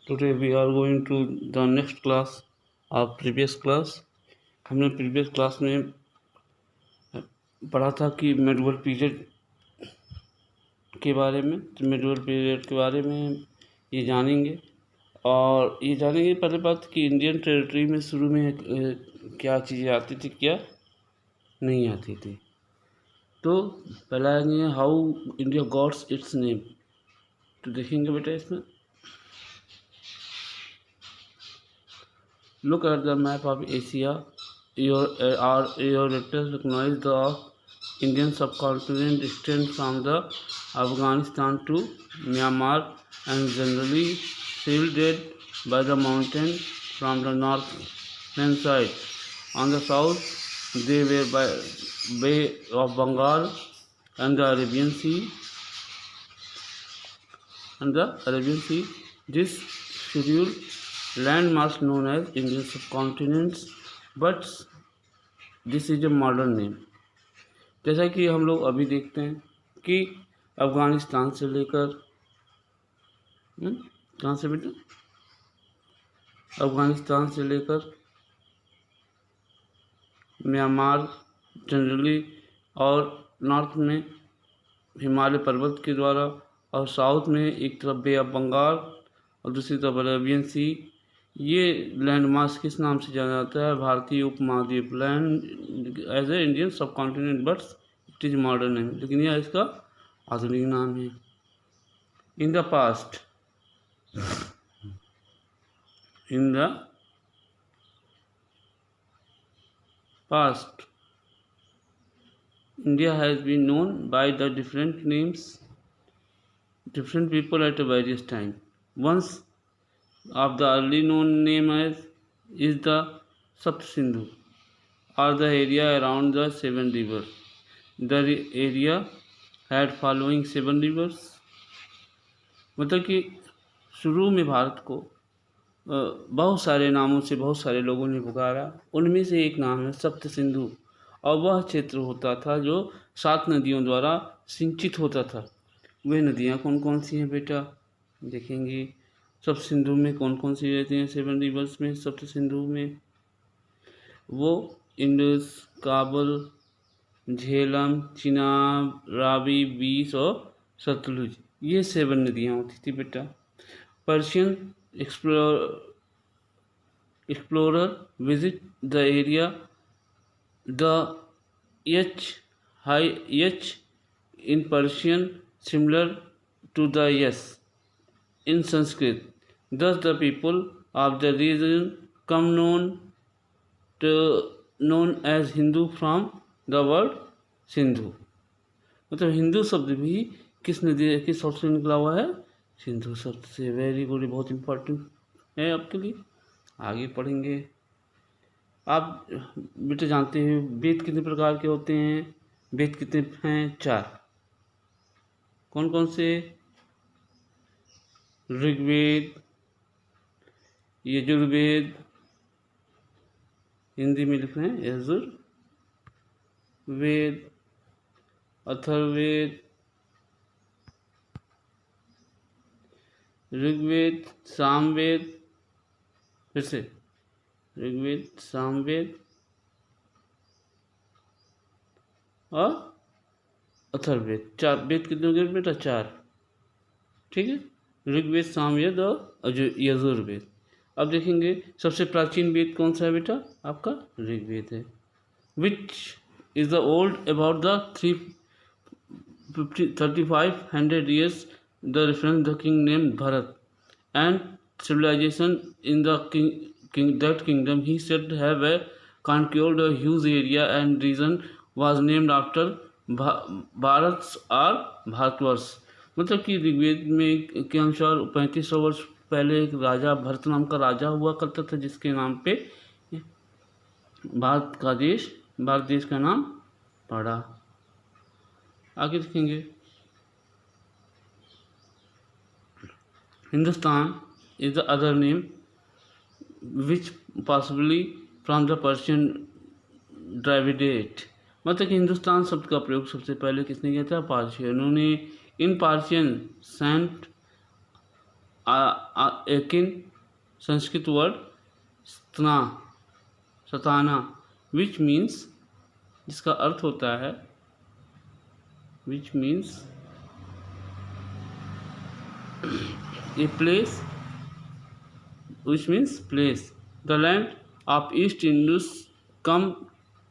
Today we are going to the next class of previous class. हमने previous class में पढ़ा था कि मेडिवल पीरियड के बारे में। तो मेडिवल पीरियड के बारे में ये जानेंगे और ये जानेंगे पहले बात कि इंडियन टेरिटरी में शुरू में क्या चीज़ें आती थी, क्या नहीं आती थी। तो पहला आएंगे how India gots it's name. तो देखेंगे बेटा इसमें look at the map of Asia. Your letters recognize the Indian subcontinent extend from the Afghanistan to Myanmar and generally shielded by the mountain from the northern side. On the south, they were by Bay of Bengal and the Arabian Sea. This schedule landmarks known as Indian subcontinents, but this is a modern name. जैसा कि हम लोग अभी देखते हैं कि अफगानिस्तान से लेकर कहाँ से बेटा, अफगानिस्तान से लेकर म्यांमार जनरली, और नॉर्थ में हिमालय पर्वत के द्वारा, और साउथ में एक तरफ बे ऑफ बंगाल और दूसरी तरफ अरेबियन सी। ये लैंडमार्क्स किस नाम से जाना जाता है? भारतीय उपमहाद्वीप, लैंड एज ए इंडियन सब continent but it is modern name, लेकिन यह इसका आधुनिक नाम है। In the past India has been known by the different names, different people at a various time. Once of the early known name is the Sapt Sindhu, or the area around the seven rivers. The area had following seven rivers. मतलब कि शुरू में भारत को बहुत सारे नामों से बहुत सारे लोगों ने पुकारा। उनमें से एक नाम है सप्त सिंधु, और वह क्षेत्र होता था जो 7 नदियों द्वारा सिंचित होता था। वे नदियाँ कौन कौन सी हैं बेटा, देखेंगे। सप्त सिंधु में कौन कौन सी रहती हैं? 7 रिवर्स में, सप्त सिंधु में वो इंडस, काबुल, झेलम, चिनाब, रावी, बीस और सतलुज, ये 7 नदियाँ होती थी बेटा। Persian explorer visit the area. The H in Persian similar to the yes in Sanskrit. Thus the people of the region come known as Hindu from the word Sindhu. मतलब हिंदू शब्द भी किस शब्द से निकला हुआ है? सिंधु शब्द से। वेरी गुड, बहुत इम्पोर्टेंट है आपके लिए, आगे पढ़ेंगे। आप बेटे जानते हैं वेद कितने प्रकार के होते हैं? वेद कितने हैं? 4। कौन कौन से? ऋग्वेद, यजुर्वेद, हिंदी में लिख रहे हैं यजुर्वेद, अथर्ववेद, ऋग्वेद, सामवेद, फिर से ऋग्वेद, सामवेद और अथर्ववेद। 4 वेद कितने हो गए बेटा? 4, ठीक है। ऋग्वेद, सामवेद और यजुर्वेद। अब देखेंगे सबसे प्राचीन वेद कौन सा है बेटा? आपका ऋग्वेद है। Which is the old about the 3500 years. The reference the king named Bharat and civilization in the that kingdom he said have conquered a huge area and region was named after Bharat और भारतवर्ष। मतलब कि ऋग्वेद में के अनुसार 3500 वर्ष पहले एक राजा, भरत नाम का राजा हुआ करता था, जिसके नाम पे भारत देश का नाम पड़ा। आगे देखेंगे Hindustan is the other name which possibly from the Persian Dravidate. मतलब कि हिंदुस्तान शब्द का प्रयोग सबसे पहले किसने किया था? पार्शियनों ने। In Persian sent akin Sanskrit word स्तना सताना विच मीन्स, जिसका अर्थ होता है which means a place, which means place. The land of east Indus come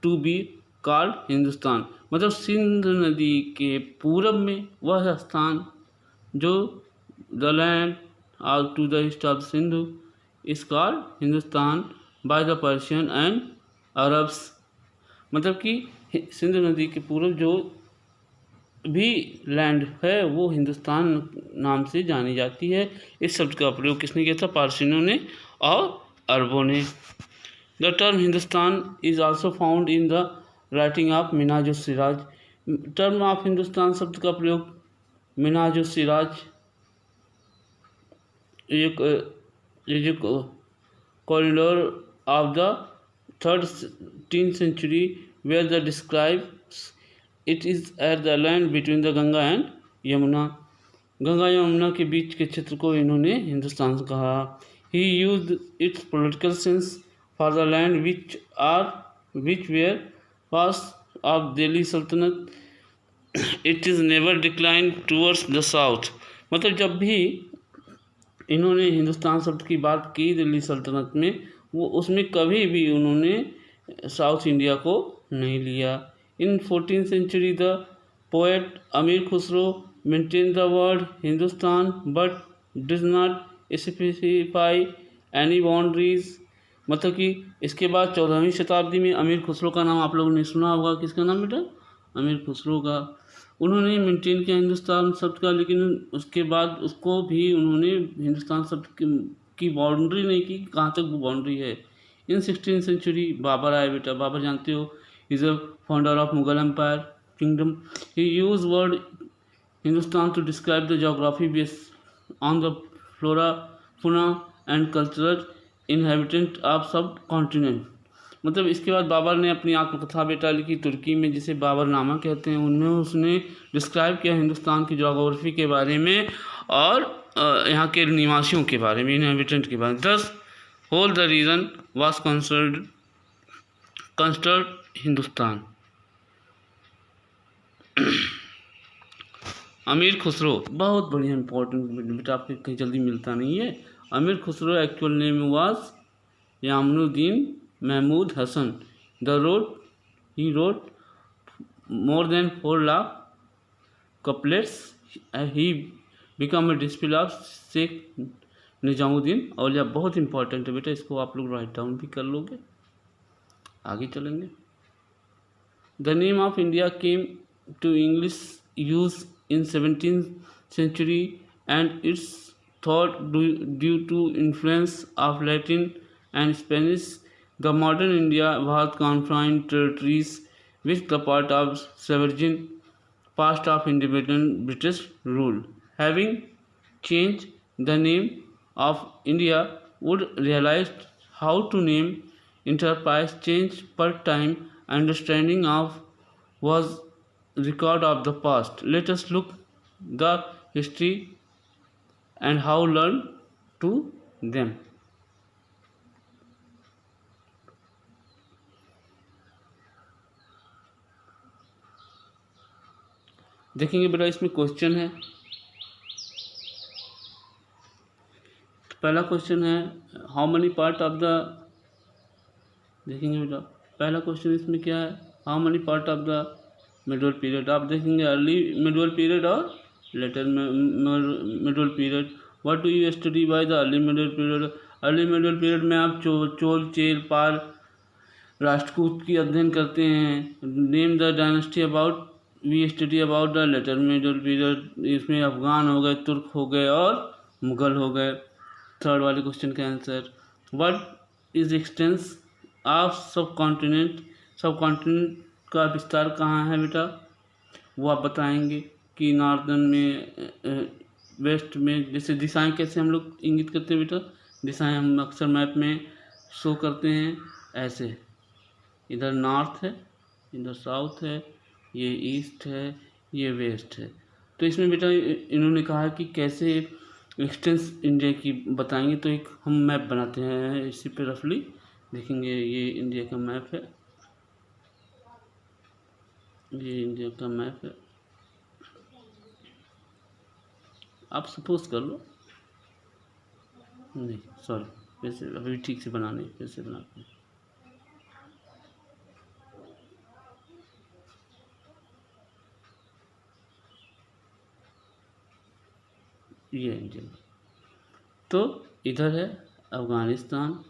to be called Hindustan, मतलब सिंध नदी के पूरब में वह स्थान जो द लैंड और to the east of Sindhu is called Hindustan by the Persian and Arabs, मतलब कि सिंधु नदी के पूर्व जो भी लैंड है वो हिंदुस्तान नाम से जानी जाती है। इस शब्द का प्रयोग किसने किया था? पारसियों ने और अरबों ने। The term Hindustan is also found in the writing of Minhajussiraj. Term of Hindustan शब्द का प्रयोग मिन्हाजुस्सिराज ये जो corridor of the 13th century where the describes it is at the land between the Ganga and Yamuna, Ganga Yamuna के बीच के क्षेत्र को इन्होंने हिंदुस्तान कहा। He used its political sense for the land which were pass of Delhi सल्तनत, it is never decline towards the south, मतलब जब भी इन्होंने हिंदुस्तान शब्द की बात की दिल्ली सल्तनत में, वो उसमें कभी भी उन्होंने साउथ इंडिया को नहीं लिया। इन 14th century the poet Amir Khusro maintain the word Hindustan but did not specify any boundaries, मतलब कि इसके बाद 14वीं शताब्दी में अमीर खुसरो का नाम आप लोगों ने सुना होगा। किसका नाम बेटा? अमीर खुसरो का। उन्होंने मेंटेन किया हिंदुस्तान शब्द का, लेकिन उसके बाद उसको भी उन्होंने हिंदुस्तान शब्द की बाउंड्री नहीं की, कहाँ तक वो बाउंड्री है। इन 16th century बाबर आए बेटा, बाबर जानते हो, is a founder of Mughal empire kingdom. He use word Hindustan to describe the geography based on the flora fauna and cultural inhabitant of subcontinent, मतलब इसके बाद बाबर ने अपनी आत्मकथा बेटा लिखी तुर्की में, जिसे बाबरनामा कहते हैं। उनमें उसने डिस्क्राइब किया हिंदुस्तान की जोग्राफी के बारे में और यहाँ के निवासियों के बारे में, इनहेबिटेंट के बारे में। Thus whole the region was considered Hindustan. Amir Khusro बहुत बढ़िया इंपॉर्टेंट बेटा, आपको कहीं जल्दी मिलता नहीं है। Amir Khusro actual name was Yamunuddin Mahmood Hasan. He wrote more than 4 lakh couplets. He became a disciple of Sheikh Nizamuddin Auliya. बहुत इंपॉर्टेंट है बेटा, इसको आप लोग राइट डाउन भी कर लोगे। आगे चलेंगे। The name of India came to English use in 17th century and its thought due to influence of Latin and Spanish. The modern India was confined territories with the part of sovereign past of independent British rule. Having changed the name of India would realize how to name enterprise change per time understanding of was record of the past. Let us look the history and how learn to them. देखेंगे बेटा, इसमें question है। पहला question है how many part of the, देखेंगे बेटा पहला question इसमें क्या है, how many part of the middle period. आप देखेंगे अर्ली मिडल पीरियड और later middle period. What do you study by the early middle period. Early middle period में आप चोल चेल पाल राष्ट्रकूट की अध्ययन करते हैं। Name the dynasty about we study about the later middle period. इसमें अफगान हो गए, तुर्क हो गए और मुगल हो गए। थर्ड वाले क्वेश्चन का answer, what is expanse of सब कॉन्टिनेंट। सब कॉन्टिनेंट का विस्तार कहाँ है बेटा, वो आप बताएंगे कि नॉर्दर्न में, वेस्ट में। जैसे दिशाएं कैसे हम लोग इंगित करते हैं बेटा, दिशाएं हम अक्सर मैप में शो करते हैं ऐसे, इधर नॉर्थ है, इधर साउथ है, ये ईस्ट है, ये वेस्ट है। तो इसमें बेटा इन्होंने कहा कि कैसे एक्सटेंस इंडिया की बताएंगे तो एक हम मैप बनाते हैं इसी पे रफली देखेंगे। ये इंडिया का मैप है, ये इंडिया का मैप है। आप सपोज कर लो, नहीं सॉरी, वैसे अभी ठीक से बनाने कैसे बनाते हैं। ये इंडिया, तो इधर है अफ़गानिस्तान,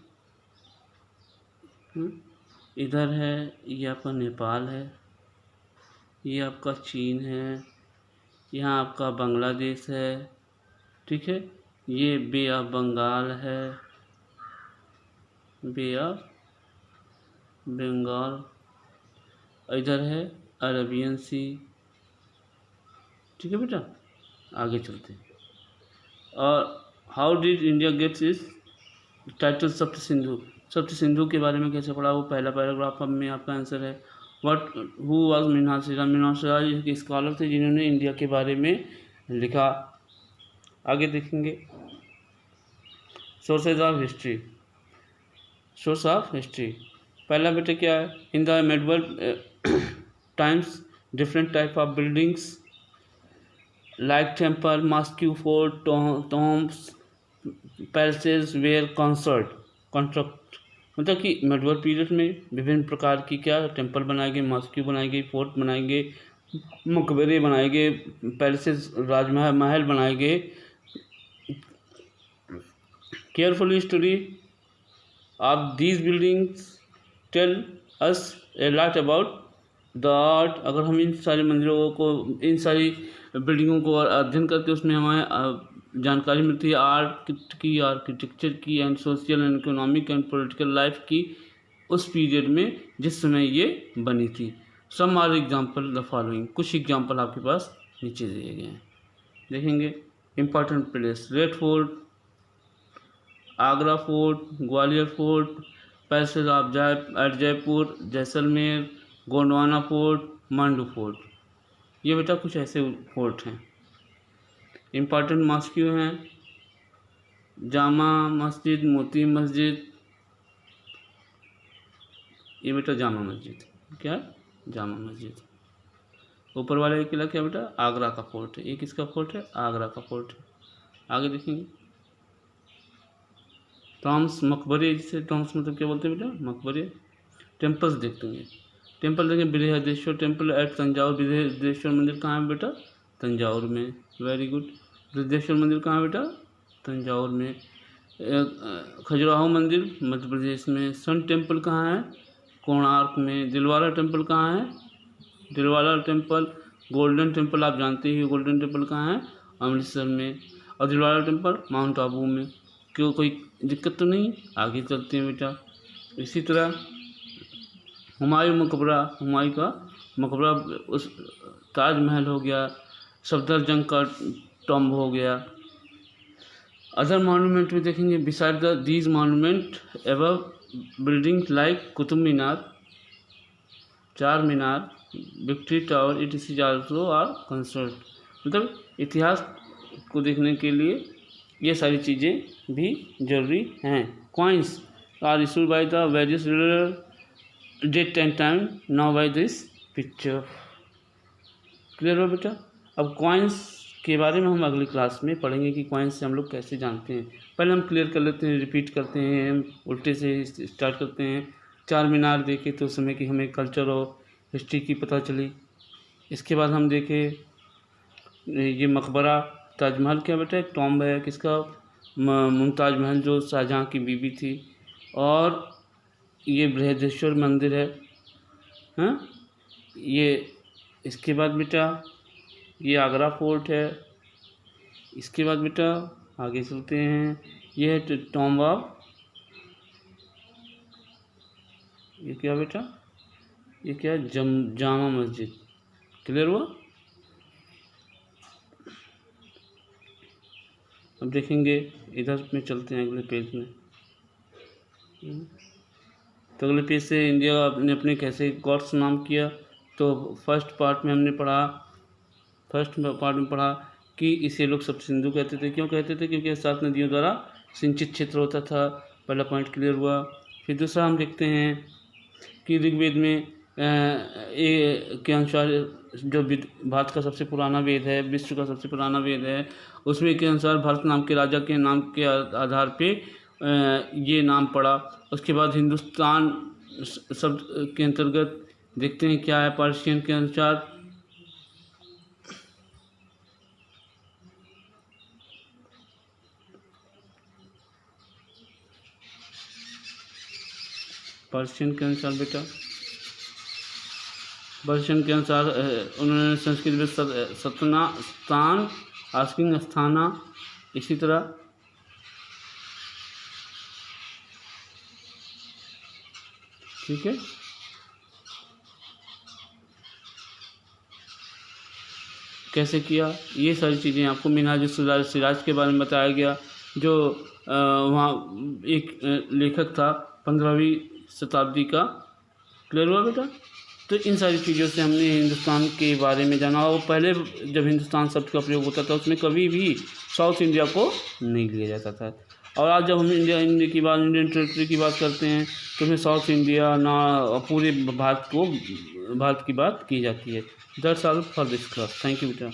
इधर है ये आपका नेपाल है, ये आपका चीन है, यहाँ आपका बांग्लादेश है, ठीक है। ये बे ऑफ बंगाल है, बे ऑफ बंगाल, इधर है अरेबियन सी, ठीक है बेटा। आगे चलते हैं। और हाउ डिड इंडिया गेट्स इस टाइटल सप्त सिंधु, सप्त सिंधु के बारे में कैसे पढ़ा, वो पहला पैराग्राफ में आपका आंसर है। What who was Minhaj Siraj, Minhaj Siraj एक स्कॉलर थे जिन्होंने इंडिया के बारे में लिखा। आगे देखेंगे sources of history, source of history. पहला बेटा क्या है, in the medieval times different type of buildings like temple, mosque, fort, tombs, palaces were construct, मतलब कि मेडिवल पीरियड में विभिन्न प्रकार की क्या टेम्पल बनाए गए, मॉस्क बनाए गए, फोर्ट बनाए गए, मकबरे बनाए गए, पैलेसेस राजमहल महल बनाए गए। Carefully study of these buildings tell us a lot about the art. अगर हम इन सारे मंदिरों को, इन सारी बिल्डिंगों को अध्ययन करते हैं, उसमें हमें जानकारी मिलती है आर्ट की, आर्किटेक्चर की, and social and economic and political life की उस पीरियड में जिस समय ये बनी थी। Some are example the following, कुछ एग्जाम्पल आपके पास नीचे दिए गए हैं, देखेंगे। Important place, red fort, Agra fort, Gwalior fort, palace of Jaipur, Jaisalmer, Gondwana fort, Mandu fort. ये बेटा कुछ ऐसे फोर्ट हैं। इम्पॉर्टेंट मॉस्क हैं, जामा मस्जिद, मोती मस्जिद, ये बेटा जामा मस्जिद, क्या जामा मस्जिद। ऊपर वाले किला क्या बेटा, आगरा का फोर्ट है। ये किसका फोर्ट है, आगरा का फोर्ट है। आगे देखेंगे टॉम्स, मकबरे, जिसे टॉम्स मतलब क्या बोलते हैं बेटा, मकबरे। टेम्पल्स देखते हैं, टेम्पल देखें, बृहदेश्वर टेम्पल एट तंजावुर। बृहदेश्वर मंदिर कहाँ है बेटा, तंजावुर में, वेरी गुड। बृहदेश्वर मंदिर कहाँ है बेटा, तंजावुर में। खजुराहो मंदिर मध्य प्रदेश में। सन टेम्पल कहाँ है, कोणार्क में। दिलवारा टेम्पल कहाँ है, दिलवारा टेम्पल। गोल्डन टेम्पल आप जानते ही, गोल्डन टेम्पल कहाँ है, अमृतसर में। और दिलवारा टेम्पल माउंट आबू में। क्यों, कोई दिक्कत तो नहीं। आगे चलते हैं बेटा। इसी तरह हुमायूं मकबरा, हुमायूं का मकबरा, उस ताजमहल हो गया, सफदरजंग का टॉम्ब हो गया। अदर मॉन्यूमेंट में देखेंगे, beside the these monument above building like Qutub Minar, Char Minar, victory tower, it is also are concert. मतलब इतिहास को देखने के लिए ये सारी चीज़ें भी जरूरी हैं। Coins are issued by the various ruler date and time now by this picture. Clear हो बेटा। अब कॉइन्स के बारे में हम अगली क्लास में पढ़ेंगे कि कॉइन्स से हम लोग कैसे जानते हैं। पहले हम क्लियर कर लेते हैं, रिपीट करते हैं, हम उल्टे से स्टार्ट करते हैं। चार मीनार देखे तो उस समय की हमें कल्चर और हिस्ट्री की पता चली। इसके बाद हम देखे ये मकबरा, ताजमहल क्या बेटा, एक टॉम्ब है किसका, मुमताज महल जो शाहजहाँ की बीवी थी। और ये बृहदेश्वर मंदिर है, हाँ ये। इसके बाद बेटा ये आगरा फोर्ट है। इसके बाद बेटा आगे चलते हैं, ये है टॉम्ब ऑफ, ये क्या बेटा, ये क्या है, जामा मस्जिद। क्लियर हुआ। अब देखेंगे इधर में चलते हैं अगले पेज में। तो अगले पेज से इंडिया ने अपने कैसे गॉड्स नाम किया। तो फर्स्ट पार्ट में हमने पढ़ा, फर्स्ट पार्ट में पढ़ा कि इसे लोग सप्त सिंधु कहते थे। क्यों कहते थे? क्योंकि 7 नदियों द्वारा सिंचित क्षेत्र होता था। पहला पॉइंट क्लियर हुआ। फिर दूसरा हम देखते हैं कि ऋग्वेद में के अनुसार जो भारत का सबसे पुराना वेद है, विश्व का सबसे पुराना वेद है, उसमें के अनुसार भारत नाम के राजा के नाम के आधार पे ये नाम पड़ा। उसके बाद हिंदुस्तान शब्द के अंतर्गत देखते हैं क्या है पर्शियन के अनुसार। पर्शियन के अनुसार बेटा, पर्शियन के अनुसार उन्होंने संस्कृत में सतना स्थान, आस्किंग स्थाना, इसी तरह ठीक है। कैसे किया, ये सारी चीज़ें आपको मिनहाज सिराज के बारे में बताया गया, जो वहाँ एक लेखक था 15वीं शताब्दी का। क्लियर हुआ बेटा? तो इन सारी चीज़ों से हमने हिंदुस्तान के बारे में जाना। और पहले जब हिंदुस्तान शब्द का प्रयोग होता था उसमें कभी भी साउथ इंडिया को नहीं लिया जाता था। और आज जब हम इंडिया की बात, इंडियन टेरिटरी की बात करते हैं तो उसमें साउथ इंडिया ना पूरे भारत की बात की जाती है। That's all for this class. Thank you बेटा।